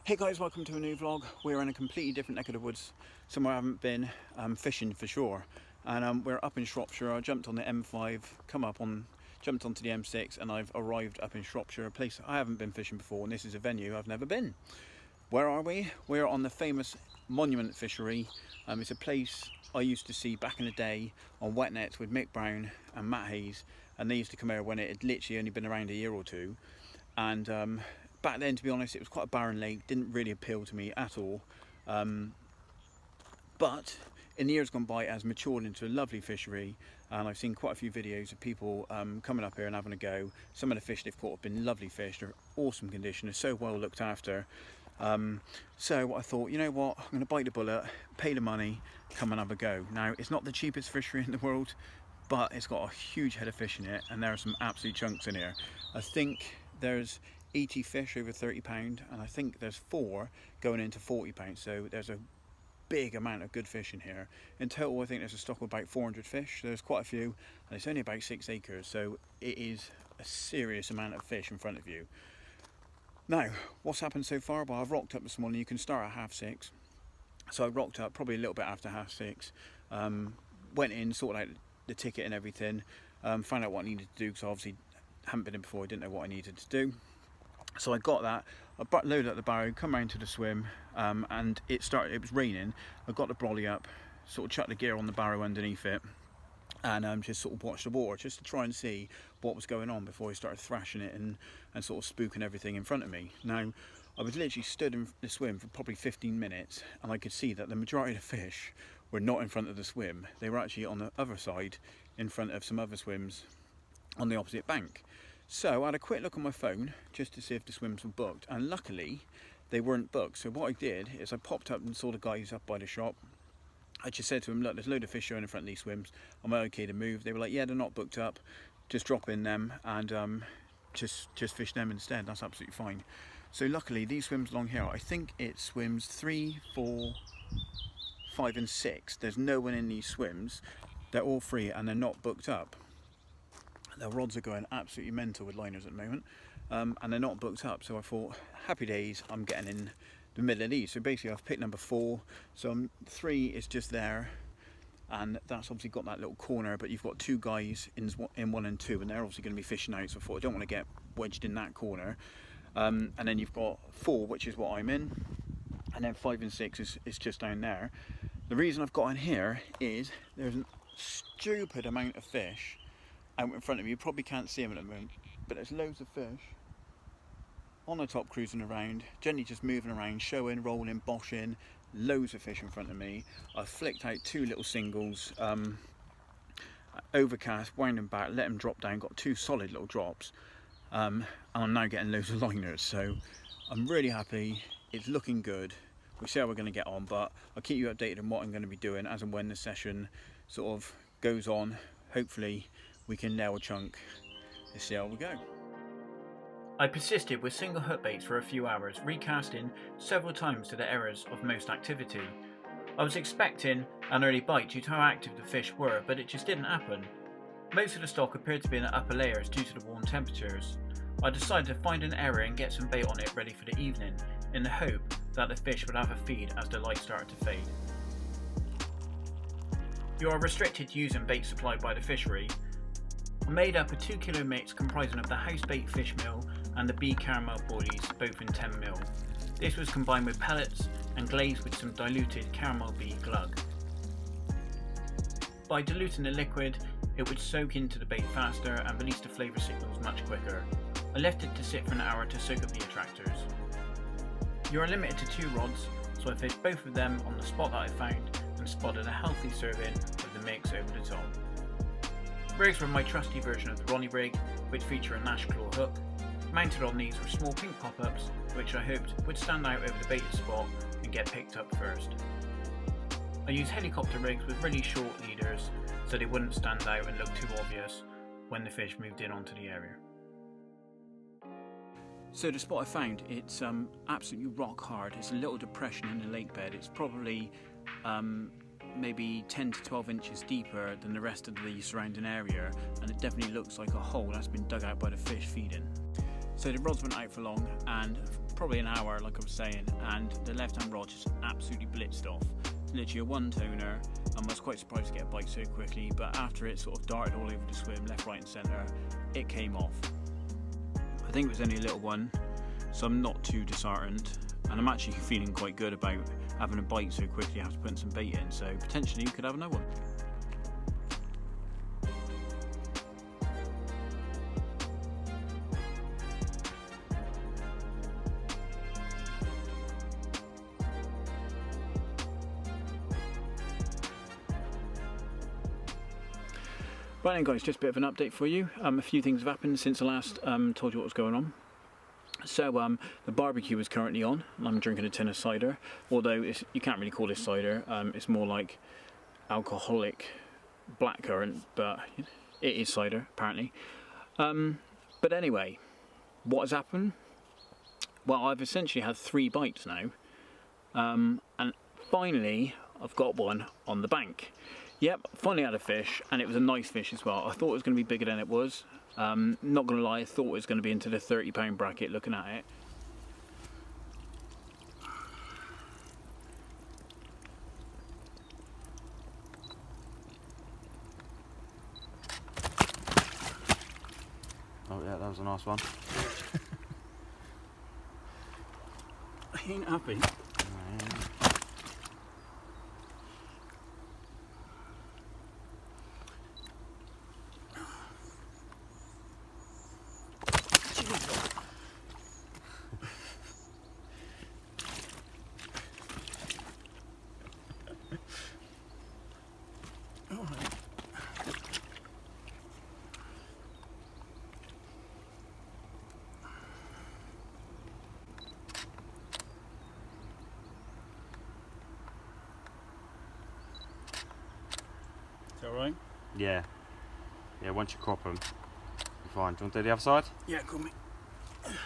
Hey guys, welcome to a new vlog. We're in a completely different neck of the woods, somewhere I haven't been fishing for sure. And we're up in Shropshire. I jumped on the M5, jumped onto the M6, and I've arrived up in Shropshire, a place I haven't been fishing before, and this is a venue I've never been. Where are we? We're on the famous Monument Fishery. It's a place I used to see back in the day on wet nets with Mick Brown and Matt Hayes, and they used to come here when it had literally only been around a year or two. And back then, to be honest, it was quite a barren lake, didn't really appeal to me at all. But in the years gone by, it has matured into a lovely fishery, and I've seen quite a few videos of people coming up here and having a go. Some of the fish they've caught have been lovely fish, they're awesome condition, they're so well looked after. So I thought, you know what, I'm going to bite the bullet, pay the money, come and have a go. Now, it's not the cheapest fishery in the world, but it's got a huge head of fish in it, and there are some absolute chunks in here. I think there's 80 fish over £30, and I think there's 4 going into £40, so there's a big amount of good fish in here. In total, I think there's a stock of about 400 fish. There's quite a few, and it's only about 6 acres, so it is a serious amount of fish in front of you. Now, what's happened so far? Well, I've rocked up this morning. You can start at 6:30, so I rocked up probably a little bit after 6:30. Went in, sorted out the ticket and everything, found out what I needed to do, because I obviously hadn't been in before, I didn't know what I needed to do. So I got that, I loaded up the barrow, come round to the swim, and it was raining. I got the brolly up, sort of chucked the gear on the barrow underneath it, and just sort of watched the water, just to try and see what was going on before I started thrashing it and sort of spooking everything in front of me. Now, I was literally stood in the swim for probably 15 minutes, and I could see that the majority of the fish were not in front of the swim. They were actually on the other side, in front of some other swims on the opposite bank. So I had a quick look on my phone just to see if the swims were booked, and luckily they weren't booked. So what I did is I popped up and saw the guys up by the shop. I just said to them, look, there's a load of fish showing in front of these swims, am I okay to move? They were like, yeah, they're not booked up, just drop in them and just fish them instead, that's absolutely fine. So luckily these swims along here, I think it swims 3, 4, 5 and 6. There's no one in these swims, they're all free and they're not booked up. The rods are going absolutely mental with liners at the moment, and they're not booked up, so I thought, happy days, I'm getting in the middle of these. So basically I've picked number 4, so 3 is just there, and that's obviously got that little corner, but you've got 2 guys in 1 and 2, and they're obviously going to be fishing out, so I thought I don't want to get wedged in that corner. And then you've got 4, which is what I'm in, and then 5 and 6 is just down there. The reason I've got in here is there's a stupid amount of fish out in front of me. You probably can't see them at the moment, but there's loads of fish on the top cruising around, generally just moving around, showing, rolling, boshing, loads of fish in front of me. I've flicked out 2 little singles, overcast, wound them back, let them drop down, got 2 solid little drops, and I'm now getting loads of liners, so I'm really happy. It's looking good. We'll see how we're going to get on, but I'll keep you updated on what I'm going to be doing as and when the session sort of goes on. Hopefully we can nail a chunk. Let's see how we go. I persisted with single hook baits for a few hours, recasting several times to the errors of most activity. I was expecting an early bite due to how active the fish were, but it just didn't happen. Most of the stock appeared to be in the upper layers due to the warm temperatures. I decided to find an area and get some bait on it ready for the evening, in the hope that the fish would have a feed as the light started to fade. You are restricted to using bait supplied by the fishery. I made up a 2 kilo mix comprising of the house bait fish meal and the bee caramel boilies, both in 10ml. This was combined with pellets and glazed with some diluted caramel bee glug. By diluting the liquid, it would soak into the bait faster and release the flavour signals much quicker. I left it to sit for an hour to soak up the attractors. You are limited to 2 rods, so I fished both of them on the spot that I found and spotted a healthy serving of the mix over the top. Rigs were my trusty version of the Ronnie rig, which feature a Nash claw hook. Mounted on these were small pink pop-ups, which I hoped would stand out over the baited spot and get picked up first. I used helicopter rigs with really short leaders so they wouldn't stand out and look too obvious when the fish moved in onto the area. So the spot I found, it's absolutely rock hard. It's a little depression in the lake bed. It's probably maybe 10 to 12 inches deeper than the rest of the surrounding area, and it definitely looks like a hole that's been dug out by the fish feeding. So the rods went out for long, and probably an hour, like I was saying, and the left-hand rod just absolutely blitzed off. It's literally a one toner. I was quite surprised to get a bite so quickly, but after it sort of darted all over the swim, left, right and centre, it came off. I think it was only a little one, so I'm not too disheartened, and I'm actually feeling quite good about having a bite so quickly after putting some bait in, so potentially you could have another one. Right then guys, just a bit of an update for you. A few things have happened since I last told you what was going on. So the barbecue is currently on, and I'm drinking a tin of cider, although you can't really call this cider, it's more like alcoholic blackcurrant, but it is cider apparently. But anyway, what has happened? Well, I've essentially had 3 bites now, and finally I've got one on the bank. Yep, finally had a fish, and it was a nice fish as well. I thought it was going to be bigger than it was. Not going to lie, I thought it was going to be into the 30-pound bracket looking at it. Oh yeah, that was a nice one. I ain't happy. Is that right? Yeah. Yeah, once you crop them, you're fine. Do you want to do the other side? Yeah, cool mate. That's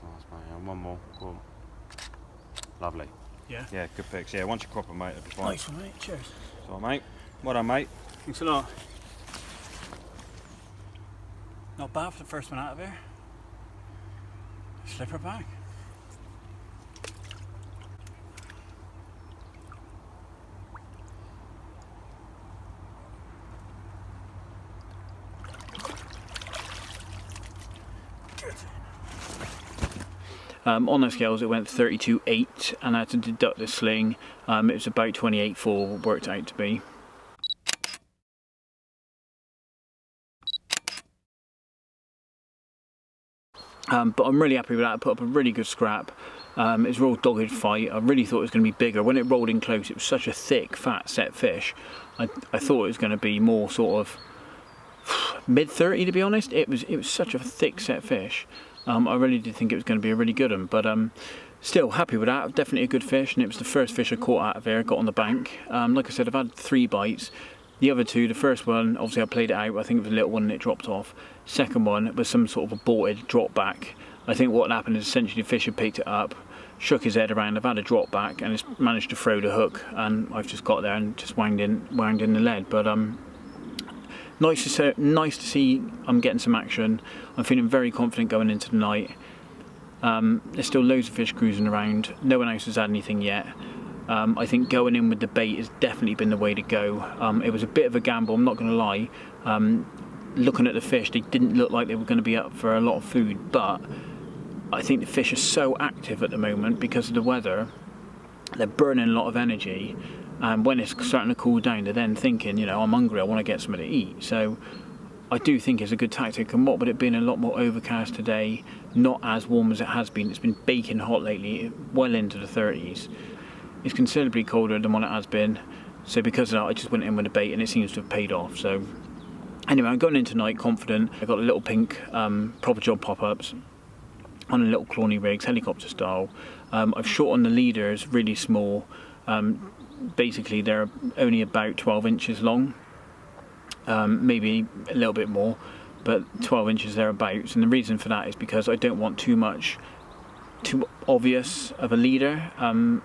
nice, mate. Yeah, one more. Cool. Lovely. Yeah? Yeah, good fix. Yeah, once you crop them, mate, it'll be fine. Nice one mate, cheers. So, mate. Well done, mate. Thanks a lot. Not bad for the first one out of here. Slip her back. On the scales it went 32.8, and I had to deduct the sling. It was about 28.4 worked out to be. But I'm really happy with that. I put up a really good scrap. It was a real dogged fight. I really thought it was going to be bigger. When it rolled in close, it was such a thick, fat, set fish. I thought it was going to be more sort of mid-30, to be honest. It was such a thick, set fish. I really did think it was going to be a really good one, but still happy with that. Definitely a good fish, and it was the first fish I caught out of there. Got on the bank. Like I said, I've had 3 bites. The other 2, the first one, obviously I played it out. I think it was a little one and it dropped off. Second one was some sort of aborted drop back. I think what happened is essentially the fish had picked it up, shook his head around. I've had a drop back, and it's managed to throw the hook, and I've just got there and just wanged in the lead. But nice to see I'm getting some action. I'm feeling very confident going into the night. There's still loads of fish cruising around. No one else has had anything yet. I think going in with the bait has definitely been the way to go. It was a bit of a gamble, I'm not going to lie. Looking at the fish, they didn't look like they were going to be up for a lot of food, but I think the fish are so active at the moment because of the weather. They're burning a lot of energy, and when it's starting to cool down, they're then thinking, you know, I'm hungry, I want to get something to eat. So I do think it's a good tactic, and what with it being a lot more overcast today, not as warm as it has been, it's been baking hot lately, well into the 30s. It's considerably colder than what it has been, so because of that I just went in with a bait and it seems to have paid off. So anyway, I'm going in tonight confident. I got a little pink proper job pop-ups on a little Clawney rigs, helicopter style. I've shot on the leaders really small. Basically they're only about 12 inches long, maybe a little bit more, but 12 inches thereabouts. And the reason for that is because I don't want too much too obvious of a leader.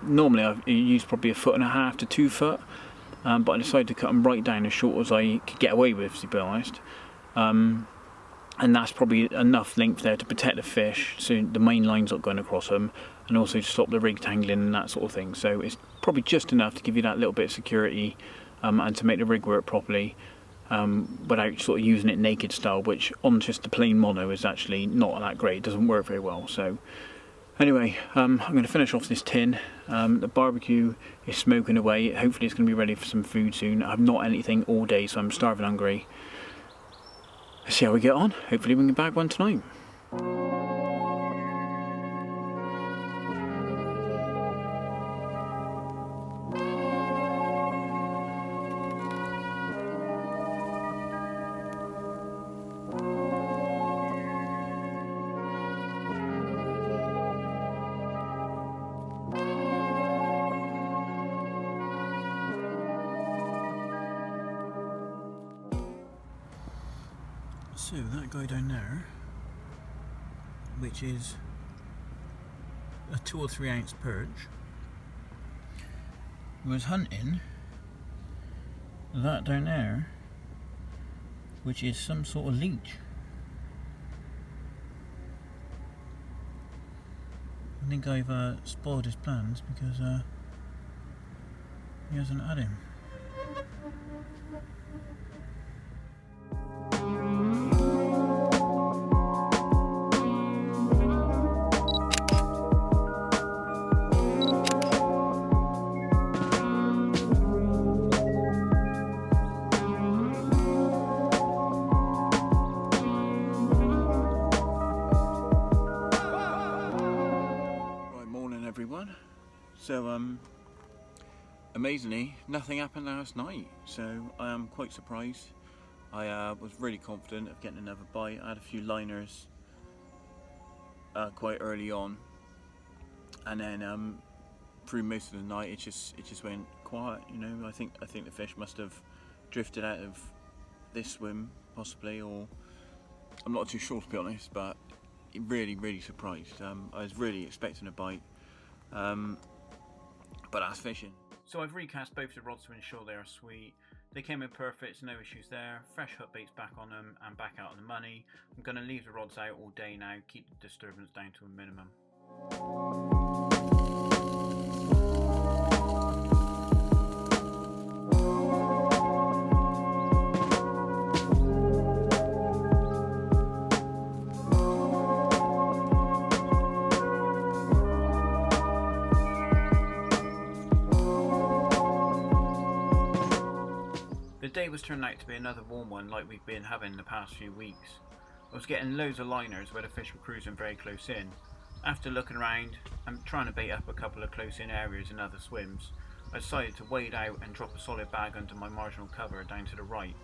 Normally I use probably 1.5 to 2 foot, but I decided to cut them right down as short as I could get away with, to be honest. And that's probably enough length there to protect the fish, so the main line's not going across them, and also to stop the rig tangling and that sort of thing. So it's probably just enough to give you that little bit of security, and to make the rig work properly, without sort of using it naked style, which on just the plain mono is actually not that great. It doesn't work very well. So anyway, I'm going to finish off this tin. The barbecue is smoking away. Hopefully it's going to be ready for some food soon. I've not anything all day, so I'm starving hungry. Let's see how we get on. Hopefully we can bag one tonight. So that guy down there, which is a 2 or 3 ounce perch, was hunting that down there, which is some sort of leech. I think I've spoiled his plans because he hasn't had him. Everyone. So amazingly nothing happened last night, so I am quite surprised. I was really confident of getting another bite. I had a few liners quite early on, and then through most of the night it just went quiet, you know. I think the fish must have drifted out of this swim possibly, or I'm not too sure, to be honest, but really surprised. I was really expecting a bite. But that's fishing. So I've recast both the rods to ensure they are sweet. They came in perfect, no issues there. Fresh hook baits back on them and back out of the money. I'm going to leave the rods out all day now, keep the disturbance down to a minimum. The day was turning out to be another warm one like we've been having the past few weeks. I was getting loads of liners where the fish were cruising very close in. After looking around and trying to bait up a couple of close in areas in other swims, I decided to wade out and drop a solid bag under my marginal cover down to the right.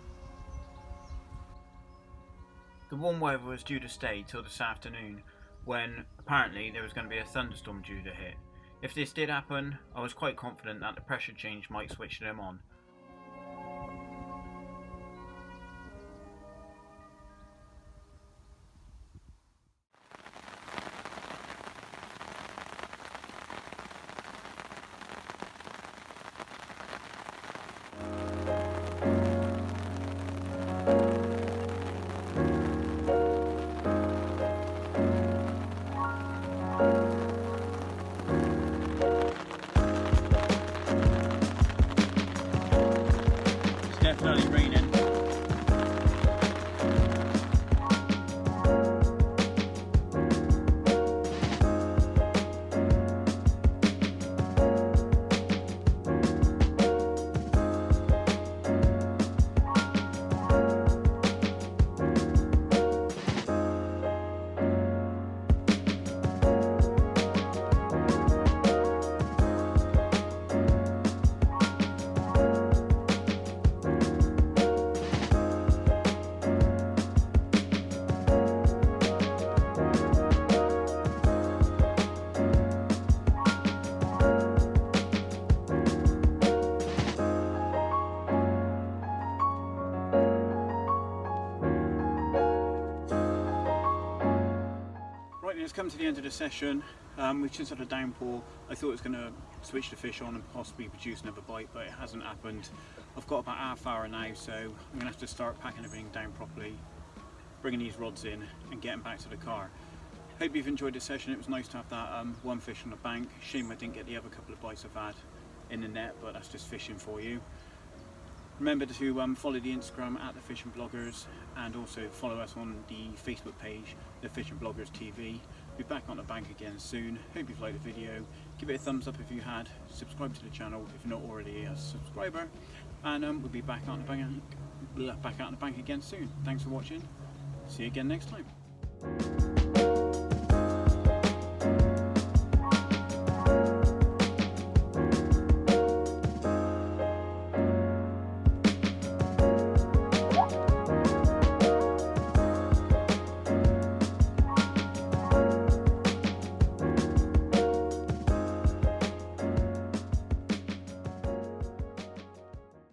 The warm weather was due to stay till this afternoon, when apparently there was going to be a thunderstorm due to hit. If this did happen, I was quite confident that the pressure change might switch them on. Definitely raining. Right, it's come to the end of the session. We've just had a downpour. I thought it was going to switch the fish on and possibly produce another bite, but it hasn't happened. I've got about half hour now, so I'm going to have to start packing everything down properly, bringing these rods in and getting back to the car. Hope you've enjoyed this session. It was nice to have that one fish on the bank. Shame I didn't get the other couple of bites I've had in the net, but that's just fishing for you. Remember to follow the Instagram at the Fishing Bloggers, and also follow us on the Facebook page, the Fishing Bloggers TV. Be back on the bank again soon. Hope you've liked the video. Give it a thumbs up if you had. Subscribe to the channel if you're not already a subscriber, and we'll be back out on the bank again soon. Thanks for watching. See you again next time.